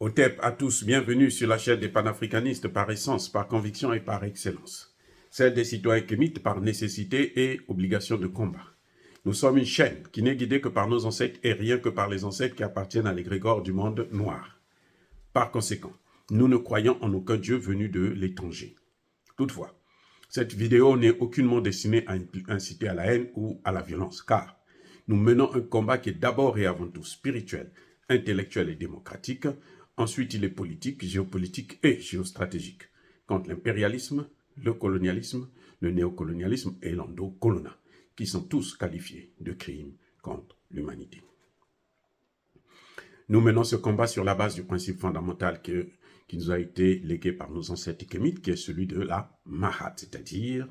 Otep à tous, bienvenue sur la chaîne des panafricanistes par essence, par conviction et par excellence. Celle des citoyens kémites par nécessité et obligation de combat. Nous sommes une chaîne qui n'est guidée que par nos ancêtres et rien que par les ancêtres qui appartiennent à l'égrégore du monde noir. Par conséquent, nous ne croyons en aucun Dieu venu de l'étranger. Toutefois, cette vidéo n'est aucunement destinée à inciter à la haine ou à la violence, car nous menons un combat qui est d'abord et avant tout spirituel, intellectuel et démocratique. Ensuite, il est politique, géopolitique et géostratégique, contre l'impérialisme, le colonialisme, le néocolonialisme et l'endocolonat, qui sont tous qualifiés de crimes contre l'humanité. Nous menons ce combat sur la base du principe fondamental qui nous a été légué par nos ancêtres kémites, qui est celui de la Mahat, c'est-à-dire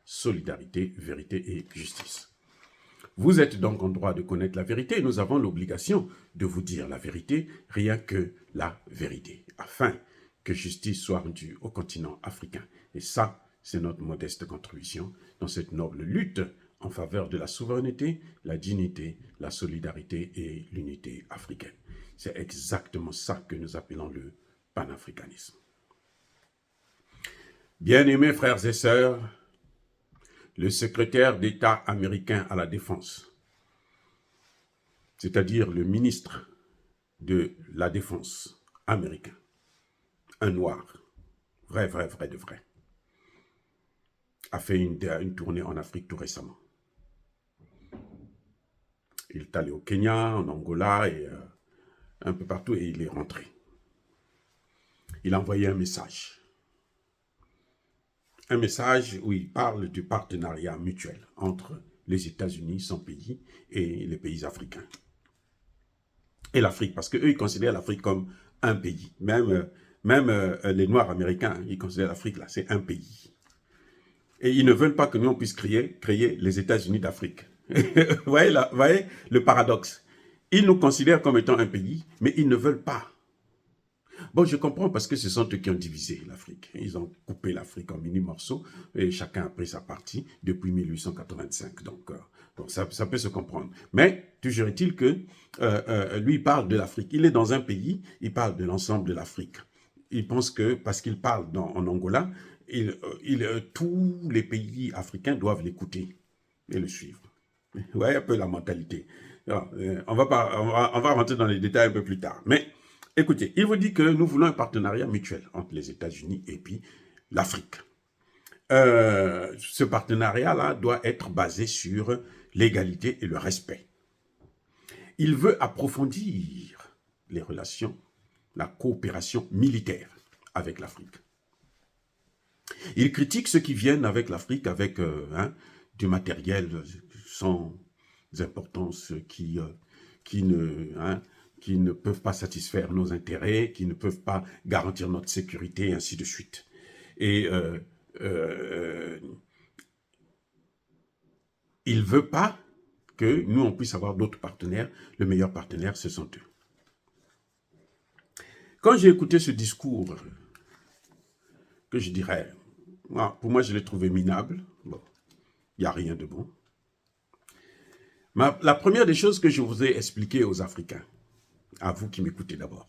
solidarité, vérité et justice. Vous êtes donc en droit de connaître la vérité et nous avons l'obligation de vous dire la vérité, rien que la vérité, afin que justice soit rendue au continent africain. Et ça, c'est notre modeste contribution dans cette noble lutte en faveur de la souveraineté, la dignité, la solidarité et l'unité africaine. C'est exactement ça que nous appelons le panafricanisme. Bien-aimés frères et sœurs, le secrétaire d'État américain à la Défense, c'est-à-dire le ministre de la Défense américain, un noir, vrai de vrai, a fait une tournée en Afrique tout récemment. Il est allé au Kenya, en Angola et un peu partout et il est rentré. Il a envoyé un message où il parle du partenariat mutuel entre les États-Unis, son pays, et les pays africains. Et l'Afrique, parce qu'eux, ils considèrent l'Afrique comme un pays. Même les Noirs américains, ils considèrent l'Afrique, là, c'est un pays. Et ils ne veulent pas que nous, on puisse créer les États-Unis d'Afrique. Vous voyez le paradoxe. Ils nous considèrent comme étant un pays, mais ils ne veulent pas. Bon, je comprends parce que ce sont eux qui ont divisé l'Afrique. Ils ont coupé l'Afrique en mini-morceaux et chacun a pris sa partie depuis 1885. Donc ça peut se comprendre. Mais toujours est-il que lui, il parle de l'Afrique. Il est dans un pays, il parle de l'ensemble de l'Afrique. Il pense que parce qu'il parle en Angola, tous les pays africains doivent l'écouter et le suivre. Vous voyez un peu la mentalité. Alors, on va rentrer dans les détails un peu plus tard. Mais écoutez, il vous dit que nous voulons un partenariat mutuel entre les États-Unis et puis l'Afrique. Ce partenariat-là doit être basé sur l'égalité et le respect. Il veut approfondir les relations, la coopération militaire avec l'Afrique. Il critique ceux qui viennent avec l'Afrique avec du matériel sans importance qui ne peuvent pas satisfaire nos intérêts, qui ne peuvent pas garantir notre sécurité, et ainsi de suite. Et il ne veut pas que nous, on puisse avoir d'autres partenaires. Le meilleur partenaire, ce sont eux. Quand j'ai écouté ce discours, que je dirais, pour moi, je l'ai trouvé minable. Bon, il n'y a rien de bon. La première des choses que je vous ai expliquées aux Africains, à vous qui m'écoutez d'abord,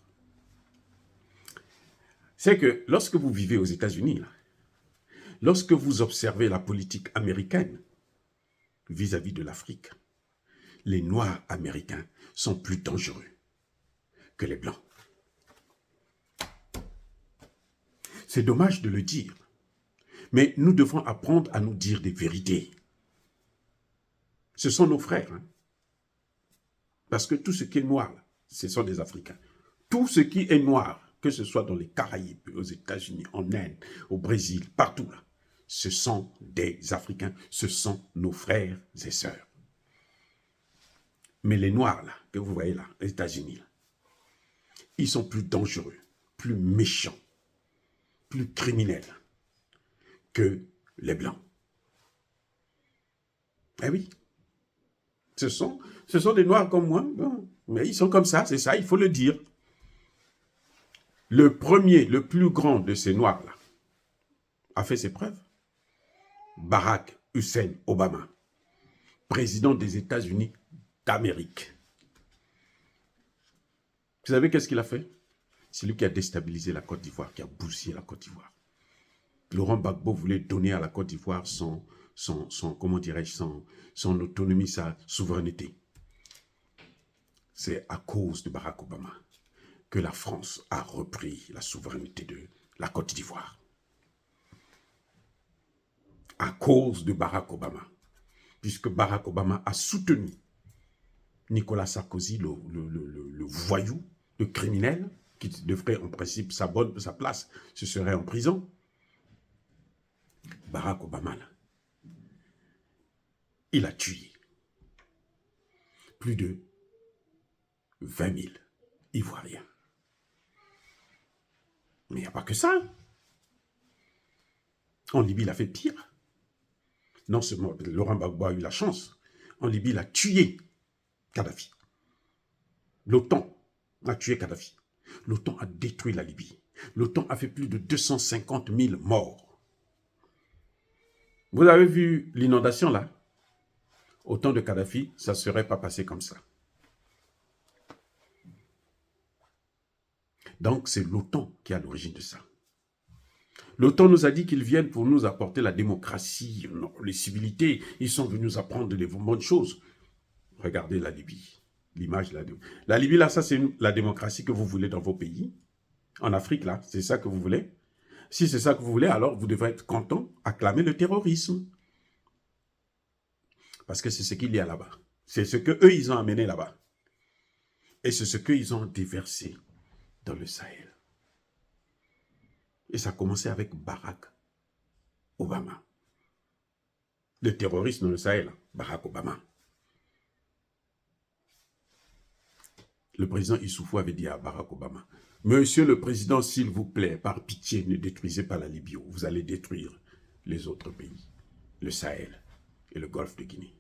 c'est que lorsque vous vivez aux États-Unis, lorsque vous observez la politique américaine vis-à-vis de l'Afrique, les Noirs américains sont plus dangereux que les Blancs. C'est dommage de le dire, mais nous devons apprendre à nous dire des vérités. Ce sont nos frères, parce que tout ce qui est noir, ce sont des Africains. Tout ce qui est noir, que ce soit dans les Caraïbes, aux États-Unis, en Inde, au Brésil, partout là, ce sont des Africains, ce sont nos frères et sœurs. Mais les Noirs là, que vous voyez là, aux États-Unis, ils sont plus dangereux, plus méchants, plus criminels que les Blancs. Eh oui, ce sont des Noirs comme moi, mais ils sont comme ça, c'est ça, il faut le dire. Le premier, le plus grand de ces Noirs-là, a fait ses preuves. Barack Hussein Obama, président des États-Unis d'Amérique. Vous savez qu'est-ce qu'il a fait? C'est lui qui a déstabilisé la Côte d'Ivoire, qui a bousillé la Côte d'Ivoire. Laurent Gbagbo voulait donner à la Côte d'Ivoire comment dirais-je, son autonomie, sa souveraineté. C'est à cause de Barack Obama que la France a repris la souveraineté de la Côte d'Ivoire. À cause de Barack Obama. Puisque Barack Obama a soutenu Nicolas Sarkozy, le voyou, le criminel, qui devrait en principe sa place, ce serait en prison. Barack Obama, là, il a tué plus de 20 000 Ivoiriens. Mais il n'y a pas que ça. En Libye, il a fait pire. Non seulement Laurent Gbagbo a eu la chance, en Libye, il a tué Kadhafi. L'OTAN a tué Kadhafi. L'OTAN a détruit la Libye. L'OTAN a fait plus de 250 000 morts. Vous avez vu l'inondation là? Au temps de Kadhafi, ça ne serait pas passé comme ça. Donc, c'est l'OTAN qui est à l'origine de ça. L'OTAN nous a dit qu'ils viennent pour nous apporter la démocratie, les civilités. Ils sont venus nous apprendre les bonnes choses. Regardez la Libye. L'image de la Libye, là, ça, c'est la démocratie que vous voulez dans vos pays. En Afrique, là, c'est ça que vous voulez. Si c'est ça que vous voulez, alors vous devrez être content, acclamer le terrorisme. Parce que c'est ce qu'il y a là-bas. C'est ce qu'eux, ils ont amené là-bas. Et c'est ce qu'ils ont déversé dans le Sahel. Et ça a commencé avec Barack Obama. Le terrorisme dans le Sahel, Barack Obama. Le président Issoufou avait dit à Barack Obama, « Monsieur le Président, s'il vous plaît, par pitié, ne détruisez pas la Libye. Vous allez détruire les autres pays, le Sahel et le Golfe de Guinée. »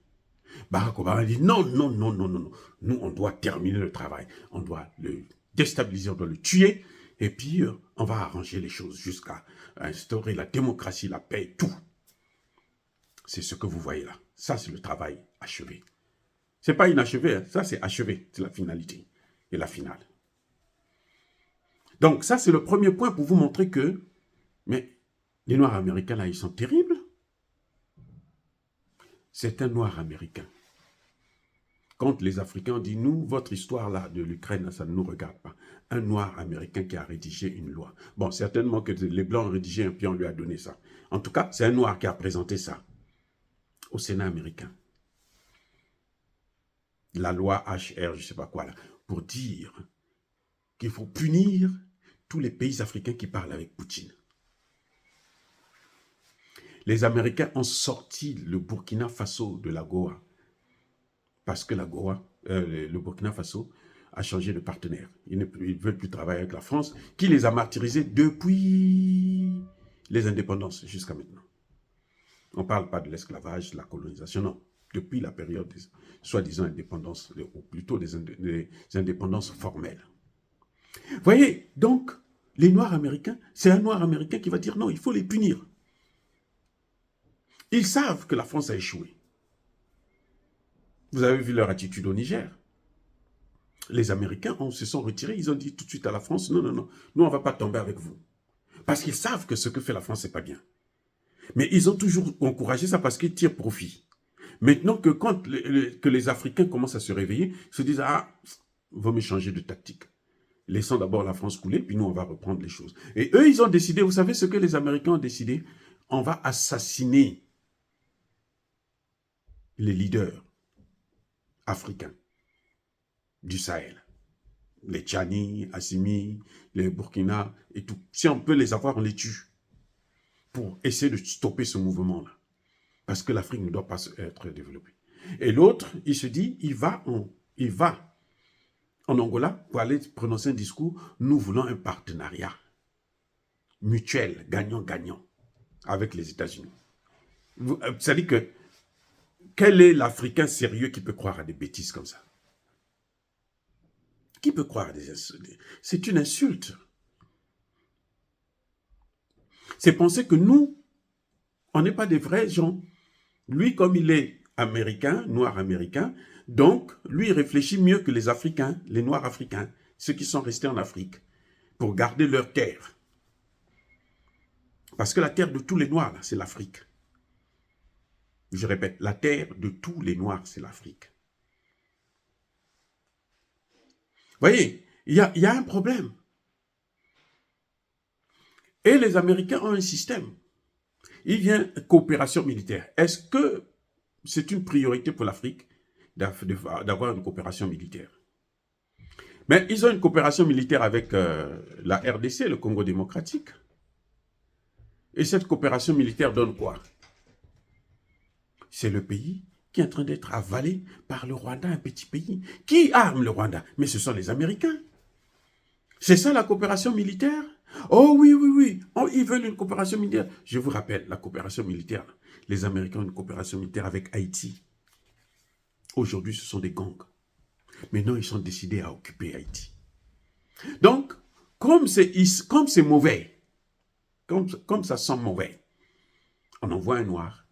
Barack Obama a dit, « Non, non, non, non, non, non. Nous, on doit terminer le travail. On doit le déstabiliser, on doit le tuer. Et puis, on va arranger les choses jusqu'à instaurer la démocratie, la paix, tout. » C'est ce que vous voyez là. Ça, c'est le travail achevé. Ce n'est pas inachevé, hein. Ça, c'est achevé. C'est la finalité et la finale. Donc, ça, c'est le premier point pour vous montrer que, mais les Noirs américains, là, ils sont terribles. C'est un Noir américain. Quand les Africains ont dit, nous, votre histoire là de l'Ukraine, ça ne nous regarde pas. Un Noir américain qui a rédigé une loi. Bon, certainement que les Blancs ont rédigé un puis on lui a donné ça. En tout cas, c'est un Noir qui a présenté ça au Sénat américain. La loi HR, je ne sais pas quoi là, pour dire qu'il faut punir tous les pays africains qui parlent avec Poutine. Les Américains ont sorti le Burkina Faso de la Goa. Parce que la Goa, le Burkina Faso a changé de partenaire. Ils ne veulent plus travailler avec la France, qui les a martyrisés depuis les indépendances jusqu'à maintenant. On ne parle pas de l'esclavage, de la colonisation, non. Depuis la période des soi-disant indépendances, ou plutôt des indépendances formelles. Vous voyez, donc, les Noirs américains, c'est un Noir américain qui va dire non, il faut les punir. Ils savent que la France a échoué. Vous avez vu leur attitude au Niger. Les Américains se sont retirés, ils ont dit tout de suite à la France, non, non, non, nous on ne va pas tomber avec vous. Parce qu'ils savent que ce que fait la France, ce n'est pas bien. Mais ils ont toujours encouragé ça parce qu'ils tirent profit. Maintenant que quand que les Africains commencent à se réveiller, ils se disent, ah, il vaut mieux changer de tactique. Laissons d'abord la France couler, puis nous on va reprendre les choses. Et eux, ils ont décidé, vous savez ce que les Américains ont décidé? On va assassiner les leaders africains du Sahel. Les Tchani, Assimi, les Burkina et tout. Si on peut les avoir, on les tue. Pour essayer de stopper ce mouvement-là. Parce que l'Afrique ne doit pas être développée. Et l'autre, il se dit, il va en Angola pour aller prononcer un discours. Nous voulons un partenariat mutuel, gagnant-gagnant, avec les États-Unis. Ça dit que, quel est l'Africain sérieux qui peut croire à des bêtises comme ça? Qui peut croire à des insultes? C'est une insulte. C'est penser que nous, on n'est pas des vrais gens. Lui, comme il est américain, noir américain, donc, lui, il réfléchit mieux que les Africains, les Noirs africains, ceux qui sont restés en Afrique. pour garder leur terre. Parce que la terre de tous les Noirs, c'est l'Afrique. Je répète, la terre de tous les Noirs, c'est l'Afrique. Vous voyez, il y a un problème. Et les Américains ont un système. Il vient coopération militaire. Est-ce que c'est une priorité pour l'Afrique d'avoir une coopération militaire? Mais ils ont une coopération militaire avec la RDC, le Congo démocratique. Et cette coopération militaire donne quoi? C'est le pays qui est en train d'être avalé par le Rwanda, un petit pays. Qui arme le Rwanda? Mais ce sont les Américains. C'est ça la coopération militaire? Oh oui, oui, oui. Oh, ils veulent une coopération militaire. Je vous rappelle, la coopération militaire, les Américains ont une coopération militaire avec Haïti. Aujourd'hui, ce sont des gangs. Maintenant, ils sont décidés à occuper Haïti. Donc, comme c'est mauvais, comme ça sent mauvais, on envoie un noir.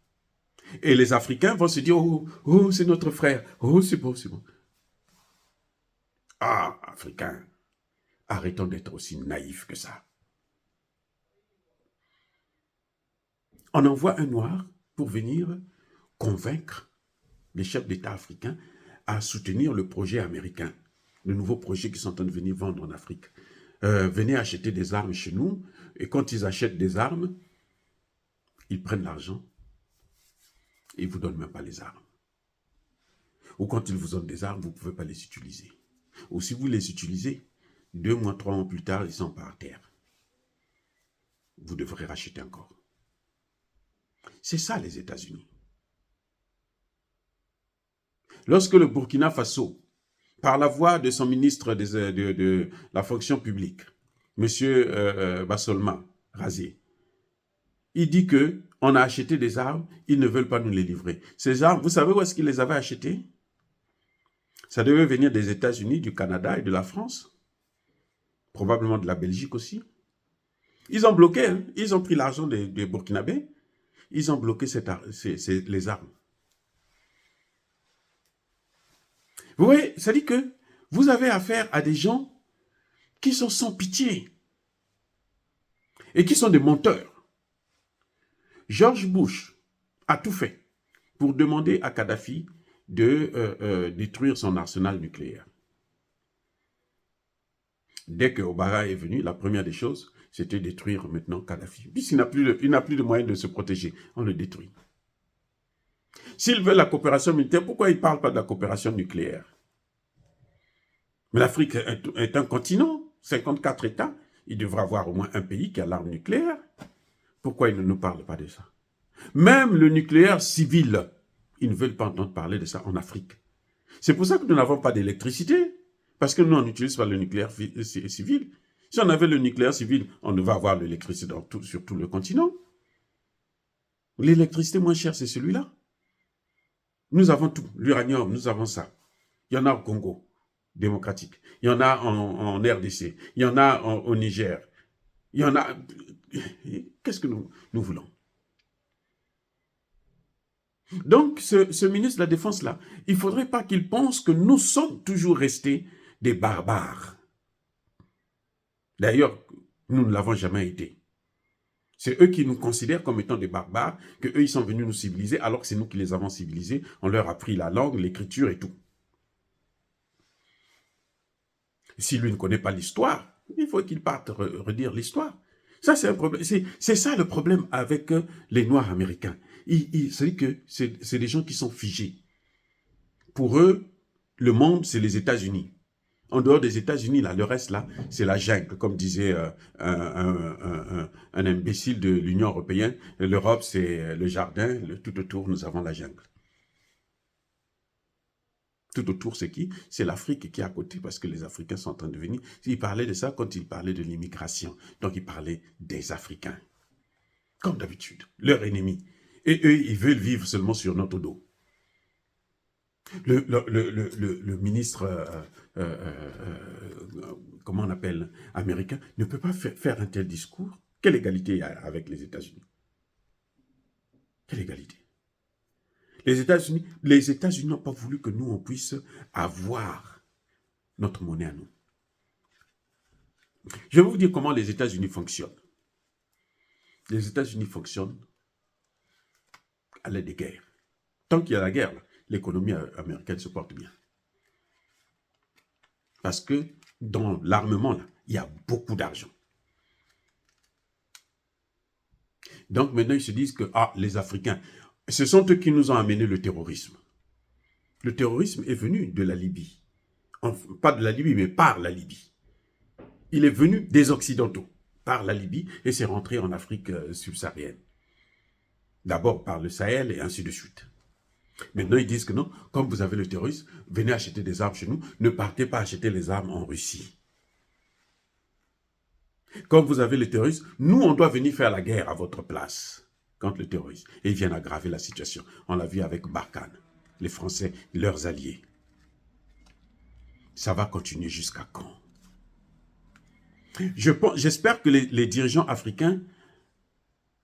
Et les Africains vont se dire, oh, c'est notre frère. Oh, c'est bon, c'est bon. Ah, Africains, arrêtons d'être aussi naïfs que ça. On envoie un noir pour venir convaincre les chefs d'État africains à soutenir le projet américain, le nouveau projet qu'ils sont en train de venir vendre en Afrique. Venez acheter des armes chez nous, et quand ils achètent des armes, ils prennent l'argent et ils ne vous donnent même pas les armes. Ou quand ils vous donnent des armes, vous ne pouvez pas les utiliser. Ou si vous les utilisez, 2 mois, 3 mois plus tard, ils sont par terre. Vous devrez racheter encore. C'est ça les États-Unis. Lorsque le Burkina Faso, par la voix de son ministre de la fonction publique, M. Bassolma Razé, il dit qu'on a acheté des armes, ils ne veulent pas nous les livrer. Ces armes, vous savez où est-ce qu'ils les avaient achetées? Ça devait venir des États-Unis, du Canada et de la France, probablement de la Belgique aussi. Ils ont bloqué, hein? Ils ont pris l'argent des Burkinabés, ils ont bloqué les armes. Vous voyez, ça dit que vous avez affaire à des gens qui sont sans pitié et qui sont des menteurs. George Bush a tout fait pour demander à Kadhafi de détruire son arsenal nucléaire. Dès que Obama est venu, la première des choses, c'était détruire maintenant Kadhafi. Puisqu'il n'a plus de moyens de se protéger, on le détruit. S'ils veulent la coopération militaire, pourquoi ils ne parlent pas de la coopération nucléaire? Mais l'Afrique est un continent, 54 États, il devrait avoir au moins un pays qui a l'arme nucléaire. Pourquoi ils ne nous parlent pas de ça? Même le nucléaire civil, ils ne veulent pas entendre parler de ça en Afrique. C'est pour ça que nous n'avons pas d'électricité, parce que nous, on n'utilise pas le nucléaire civil. Si on avait le nucléaire civil, on ne va avoir l'électricité sur tout le continent. L'électricité moins chère, c'est celui-là. Nous avons tout, l'uranium, nous avons ça. Il y en a au Congo démocratique, il y en a en RDC, il y en a au Niger, il y en a... Qu'est-ce que nous voulons? Donc, ce ministre de la Défense-là, il ne faudrait pas qu'il pense que nous sommes toujours restés des barbares. D'ailleurs, nous ne l'avons jamais été. C'est eux qui nous considèrent comme étant des barbares, qu'eux, ils sont venus nous civiliser, alors que c'est nous qui les avons civilisés. On leur a appris la langue, l'écriture et tout. Si lui ne connaît pas l'histoire, il faut qu'il parte redire l'histoire. Ça, c'est un problème. C'est ça le problème avec les Noirs américains. C'est que c'est des gens qui sont figés. Pour eux, le monde, c'est les États-Unis. En dehors des États-Unis, là, le reste, là, c'est la jungle, comme disait un imbécile de l'Union européenne. L'Europe, c'est le jardin, tout autour, nous avons la jungle. Tout autour, c'est qui? C'est l'Afrique qui est à côté, parce que les Africains sont en train de venir. Il parlait de ça quand il parlait de l'immigration. Donc, il parlait des Africains. Comme d'habitude, leur ennemi. Et eux, ils veulent vivre seulement sur notre dos. Le ministre, comment on appelle, américain, ne peut pas faire un tel discours. Quelle égalité il y a avec les États-Unis? Quelle égalité? Les États-Unis n'ont pas voulu que nous, on puisse avoir notre monnaie à nous. Je vais vous dire comment les États-Unis fonctionnent. Les États-Unis fonctionnent à l'aide des guerres. Tant qu'il y a la guerre, l'économie américaine se porte bien. Parce que dans l'armement, il y a beaucoup d'argent. Donc maintenant, ils se disent que les Africains, ce sont eux qui nous ont amené le terrorisme. Le terrorisme est venu de la Libye. Enfin, pas de la Libye, mais par la Libye. Il est venu des Occidentaux, par la Libye, et c'est rentré en Afrique subsaharienne. D'abord par le Sahel et ainsi de suite. Maintenant, ils disent que non, comme vous avez le terrorisme, venez acheter des armes chez nous, ne partez pas acheter les armes en Russie. Comme vous avez le terrorisme, nous, on doit venir faire la guerre à votre place contre le terrorisme. Et ils viennent aggraver la situation. On l'a vu avec Barkhane, les Français, leurs alliés. Ça va continuer jusqu'à quand? J'espère que les dirigeants africains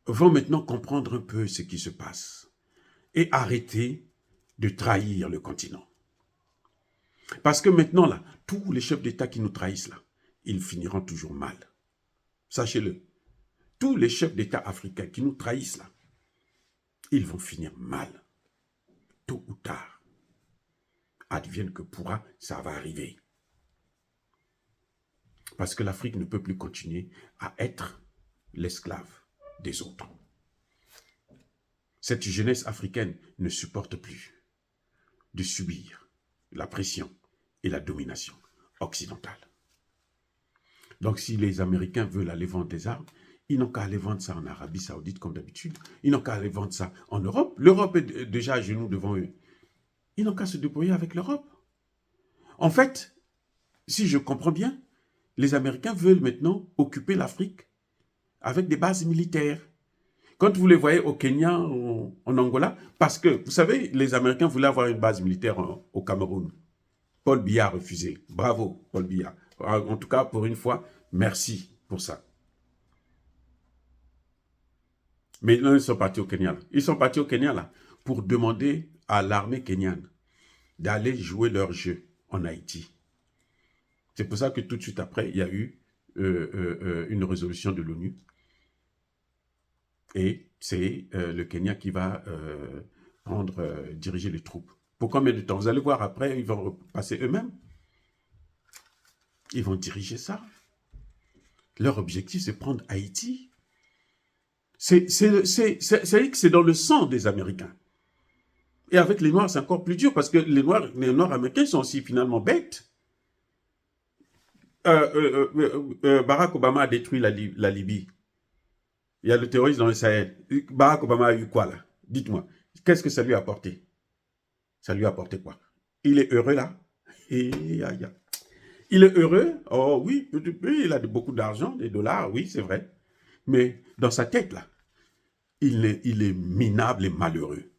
vont maintenant comprendre un peu ce qui se passe et arrêter de trahir le continent. Parce que maintenant, là, tous les chefs d'État qui nous trahissent, là, ils finiront toujours mal. Sachez-le, tous les chefs d'État africains qui nous trahissent, là, ils vont finir mal. Tôt ou tard. Advienne que pourra, ça va arriver. Parce que l'Afrique ne peut plus continuer à être l'esclave des autres. Cette jeunesse africaine ne supporte plus de subir la pression et la domination occidentale. Donc si les Américains veulent aller vendre des armes, ils n'ont qu'à aller vendre ça en Arabie Saoudite comme d'habitude. Ils n'ont qu'à aller vendre ça en Europe. L'Europe est déjà à genoux devant eux. Ils n'ont qu'à se débrouiller avec l'Europe. En fait, si je comprends bien, les Américains veulent maintenant occuper l'Afrique avec des bases militaires. Quand vous les voyez au Kenya, en Angola, parce que, vous savez, les Américains voulaient avoir une base militaire au Cameroun. Paul Biya a refusé. Bravo, Paul Biya. En tout cas, pour une fois, merci pour ça. Mais là, ils sont partis au Kenya. Ils sont partis au Kenya là, pour demander à l'armée kenyane d'aller jouer leur jeu en Haïti. C'est pour ça que tout de suite après, il y a eu une résolution de l'ONU. Et c'est le Kenya qui va diriger les troupes. Pour combien de temps? Vous allez voir après, ils vont passer eux-mêmes. Ils vont diriger ça. Leur objectif, c'est prendre Haïti. C'est dans le sang des Américains. Et avec les Noirs, c'est encore plus dur parce que les Noirs américains sont aussi finalement bêtes. Barack Obama a détruit la Libye. Il y a le terrorisme dans le Sahel. Barack Obama a eu quoi là? Dites-moi. Qu'est-ce que ça lui a apporté? Ça lui a apporté quoi? Il est heureux là? Il est heureux? Oh oui, il a beaucoup d'argent, des dollars, oui, c'est vrai. Mais dans sa tête là, il est minable et malheureux.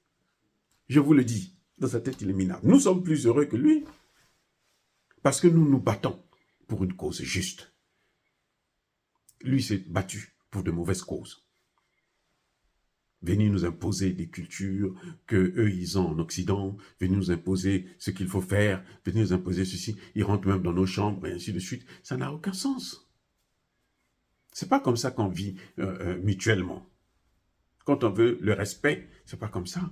Je vous le dis, dans sa tête, il est minable. Nous sommes plus heureux que lui. Parce que nous nous battons pour une cause juste. Lui s'est battu pour de mauvaises causes. Venir nous imposer des cultures qu'eux, ils ont en Occident, venir nous imposer ce qu'il faut faire, venir nous imposer ceci, ils rentrent même dans nos chambres et ainsi de suite. Ça n'a aucun sens. C'est pas comme ça qu'on vit mutuellement. Quand on veut le respect, c'est pas comme ça.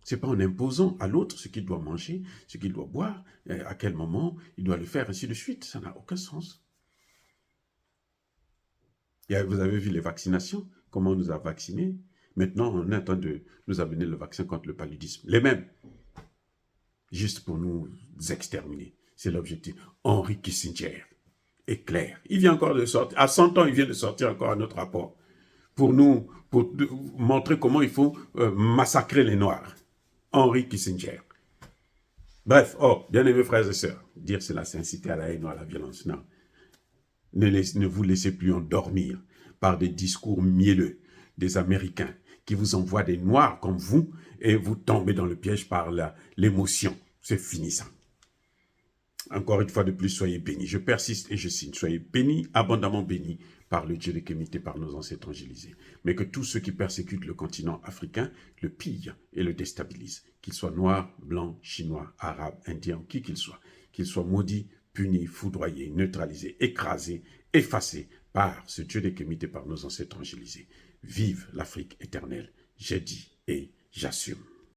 C'est pas en imposant à l'autre ce qu'il doit manger, ce qu'il doit boire, à quel moment il doit le faire, ainsi de suite. Ça n'a aucun sens. Vous avez vu les vaccinations, comment on nous a vaccinés. Maintenant, on est en train de nous amener le vaccin contre le paludisme. Les mêmes. Juste pour nous exterminer. C'est l'objectif. Henry Kissinger est clair. Il vient encore de sortir. À 100 ans, il vient de sortir encore un autre rapport. Pour montrer comment il faut massacrer les Noirs. Henry Kissinger. Bref, bien aimés frères et sœurs, dire cela, c'est inciter à la haine ou à la violence. Non. Ne vous laissez plus endormir par des discours mielleux des Américains qui vous envoient des Noirs comme vous et vous tombez dans le piège par l'émotion. C'est fini ça. Encore une fois de plus, soyez bénis. Je persiste et je signe. Soyez bénis, abondamment bénis par le Dieu de Kémité, par nos ancêtres angélisés. Mais que tous ceux qui persécutent le continent africain le pillent et le déstabilisent. Qu'ils soient noirs, blancs, chinois, arabes, indiens, qui qu'ils soient maudits, punis, foudroyés, neutralisés, écrasés, effacés par ce Dieu des Kémites et par nos ancêtres angélisés. Vive l'Afrique éternelle, j'ai dit et j'assume.